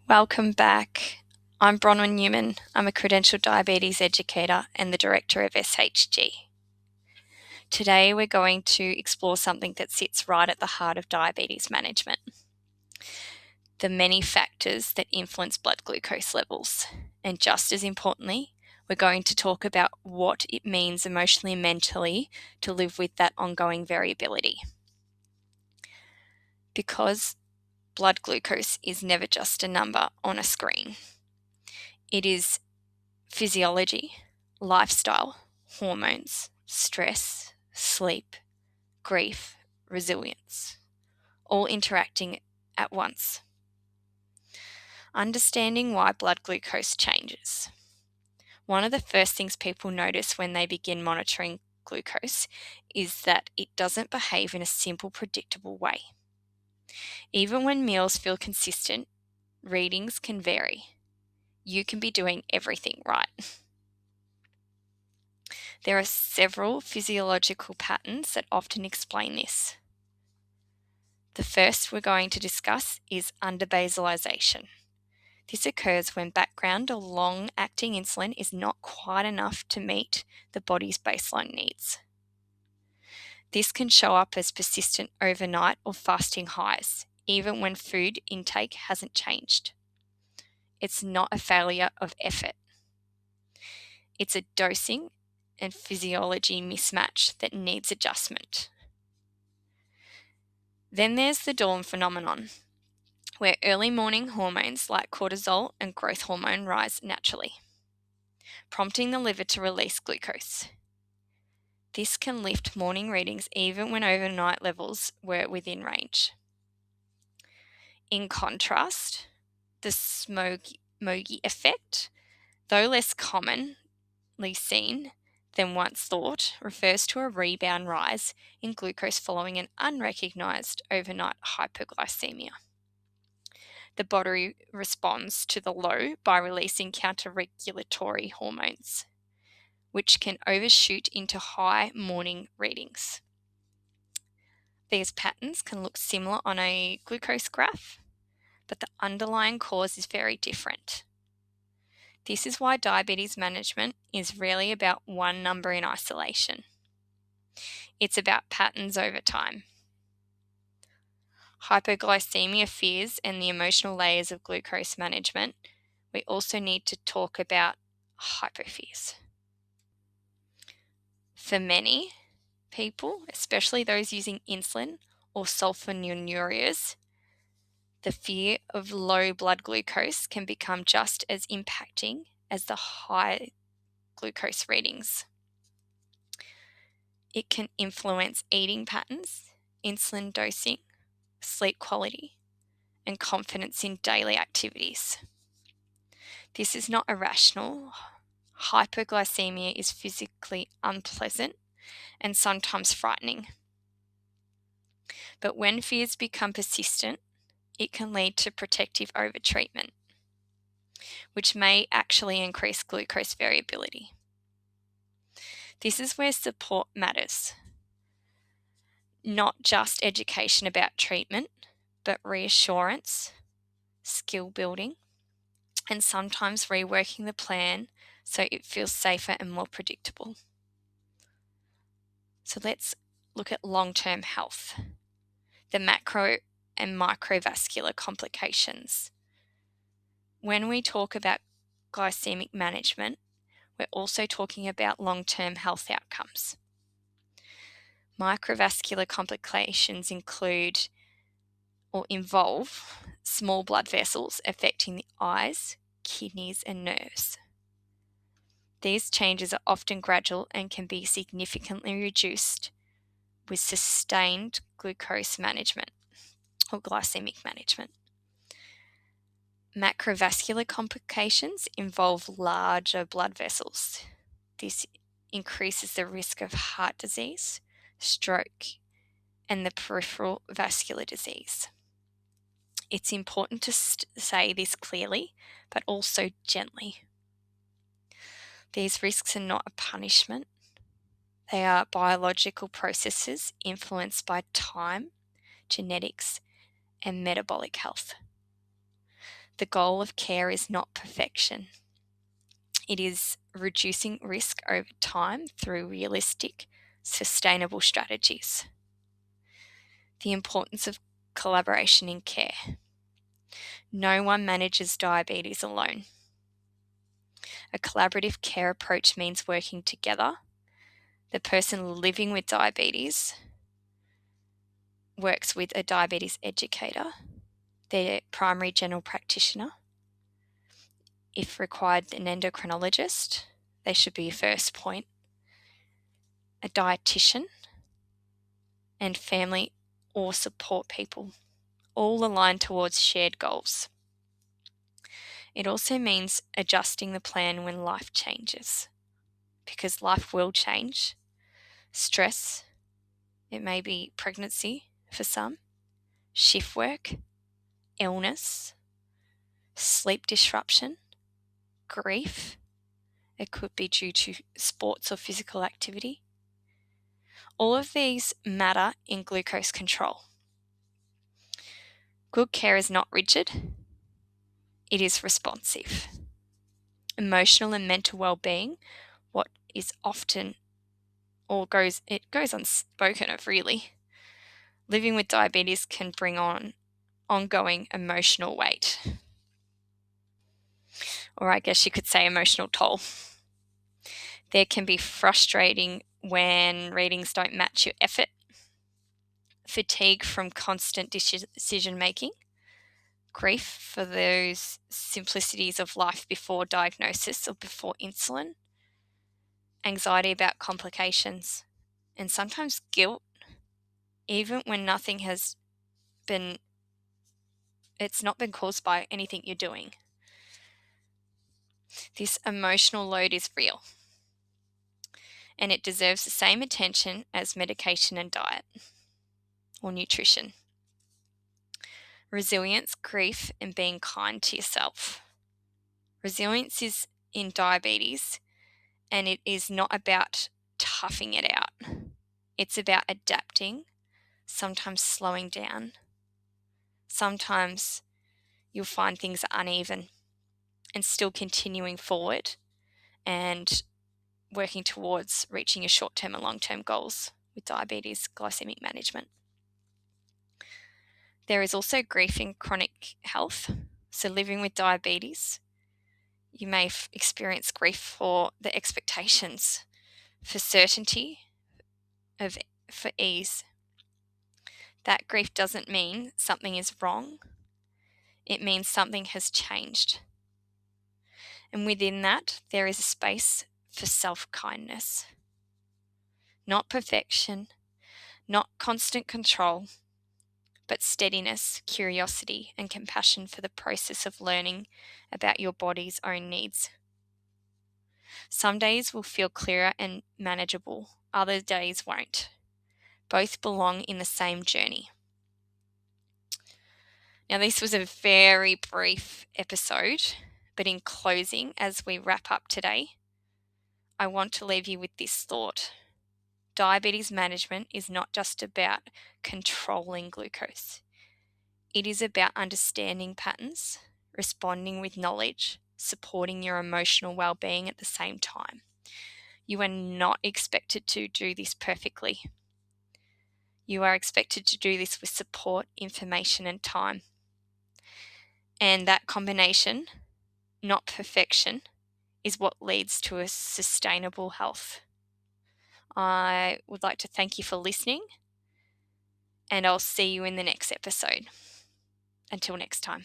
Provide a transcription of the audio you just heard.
Welcome back. I'm Bronwyn Newman. I'm a credentialed diabetes educator and the director of SHG. Today we're going to explore something that sits right at the heart of diabetes management: the many factors that influence blood glucose levels. And just as importantly, we're going to talk about what it means emotionally and mentally to live with that ongoing variability. Because blood glucose is never just a number on a screen. It is physiology, lifestyle, hormones, stress, sleep, grief, resilience, all interacting at once. Understanding why blood glucose changes. One of the first things people notice when they begin monitoring glucose is that it doesn't behave in a simple, predictable way. Even when meals feel consistent, readings can vary. You can be doing everything right. There are several physiological patterns that often explain this. The first we're going to discuss is underbasalization. This occurs when background or long-acting insulin is not quite enough to meet the body's baseline needs. This can show up as persistent overnight or fasting highs, even when food intake hasn't changed. It's not a failure of effort. It's a dosing and physiology mismatch that needs adjustment. Then there's the dawn phenomenon, where early morning hormones like cortisol and growth hormone rise naturally, prompting the liver to release glucose. This can lift morning readings even when overnight levels were within range. In contrast, the smoky effect, though less commonly seen than once thought, refers to a rebound rise in glucose following an unrecognized overnight hypoglycemia. The body responds to the low by releasing counter-regulatory hormones, which can overshoot into high morning readings. These patterns can look similar on a glucose graph, but the underlying cause is very different. This is why diabetes management is rarely about one number in isolation. It's about patterns over time. Hypoglycemia fears and the emotional layers of glucose management. We also need to talk about hypofears. For many people, especially those using insulin or sulfonylureas, the fear of low blood glucose can become just as impacting as the high glucose readings. It can influence eating patterns, insulin dosing, sleep quality, and confidence in daily activities. This is not irrational. Hypoglycemia is physically unpleasant and sometimes frightening. But when fears become persistent, it can lead to protective overtreatment, which may actually increase glucose variability. This is where support matters. Not just education about treatment, but reassurance, skill building, and sometimes reworking the plan so it feels safer and more predictable. So let's look at long-term health, the macro and microvascular complications. When we talk about glycemic management, we're also talking about long-term health outcomes. Microvascular complications include or involve small blood vessels affecting the eyes, kidneys, and nerves. These changes are often gradual and can be significantly reduced with sustained glucose management or glycemic management. Macrovascular complications involve larger blood vessels. This increases the risk of heart disease, stroke, and the peripheral vascular disease. It's important to say this clearly, but also gently. These risks are not a punishment. They are biological processes influenced by time, genetics, and metabolic health. The goal of care is not perfection. It is reducing risk over time through realistic, sustainable strategies. The importance of collaboration in care. No one manages diabetes alone. A collaborative care approach means working together. The person living with diabetes works with a diabetes educator, their primary general practitioner. If required, an endocrinologist, they should be your first point, a dietitian, and family or support people, all aligned towards shared goals. It also means adjusting the plan when life changes, because life will change. Stress, it may be pregnancy for some, shift work, illness, sleep disruption, grief. It could be due to sports or physical activity. All of these matter in glucose control. Good care is not rigid, it is responsive. Emotional and mental well-being, what is often it goes unspoken of really. Living with diabetes can bring on ongoing emotional weight. Or I guess you could say emotional toll. There can be frustrating when readings don't match your effort, fatigue from constant decision making, grief for those simplicities of life before diagnosis or before insulin, anxiety about complications, and sometimes guilt, even when it's not been caused by anything you're doing. This emotional load is real, and it deserves the same attention as medication and diet or nutrition. Resilience, grief, and being kind to yourself. Resilience is in diabetes, and it is not about toughing it out. It's about adapting, sometimes slowing down. Sometimes you'll find things are uneven and still continuing forward and working towards reaching your short-term and long-term goals with diabetes glycemic management. There is also grief in chronic health. So living with diabetes, you may experience grief for the expectations, for certainty, for ease. That grief doesn't mean something is wrong. It means something has changed. And within that, there is a space for self-kindness. Not perfection, not constant control, but steadiness, curiosity, and compassion for the process of learning about your body's own needs. Some days will feel clearer and manageable, other days won't. Both belong in the same journey. Now, this was a very brief episode, but in closing, as we wrap up today, I want to leave you with this thought. Diabetes management is not just about controlling glucose. It is about understanding patterns, responding with knowledge, supporting your emotional well-being at the same time. You are not expected to do this perfectly. You are expected to do this with support, information, and time. And that combination, not perfection, is what leads to a sustainable health. I would like to thank you for listening, and I'll see you in the next episode. Until next time.